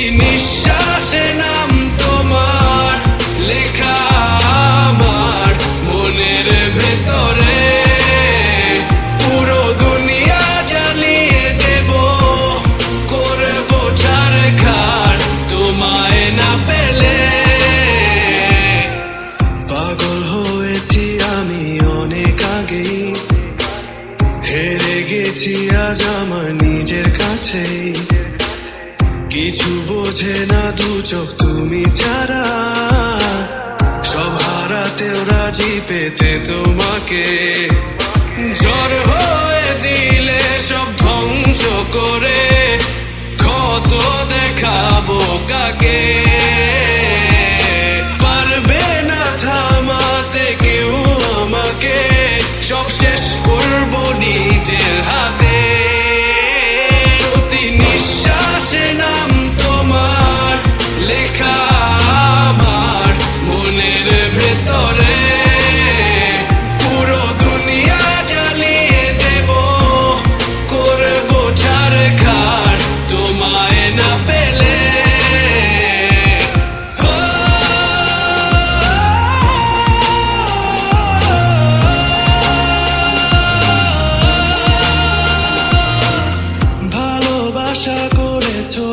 প্রতি নিঃশ্বাসে নাম তোমার লেখা আমার মনের ভেতরে। পুরো দুনিয়া জ্বালিয়ে দেব, করবো ছারখার তোমায় না পেলে। পাগল হয়েছি আমি অনেক আগেই, হেরে গেছি আজ আমার নিজের কাছেই। কিছু বোঝে না দু চোখ তুমি ছাড়া, সব হারাতেও রাজি পেতে তোমাকে। ঝড় হয়ে দিলে সব ধ্বংস করে ক্ষত দেখাবো কাকে। পারবে না থামাতে কেউ আমাকে, সব শেষ করবো নিজের হাতে। প্রতি নিঃশ্বাসে নাম তোমার লেখা আমার মনের ভেতরে। পুরো দুনিয়া জ্বালিয়ে দেব, করবো ছারখার তোমায় না পেলে। ভালোবাসা করেছো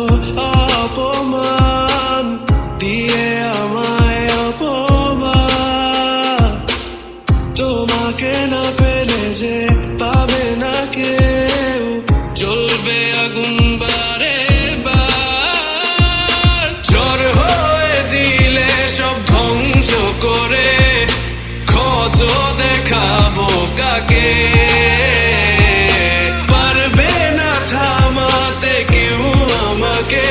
অপমান দিয়ে আমায় অপমান, তোমাকে না পেলে যে পাবে না কেউ, জ্বলবে আগুন বারে বার। ঝড় হয়ে দিলে সব ধ্বংস করে ক্ষত দেখাবো কাকে। পারবে না থামাতে কেউ আমাকে,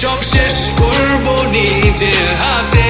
সব শেষ করবো নিজের হাতে।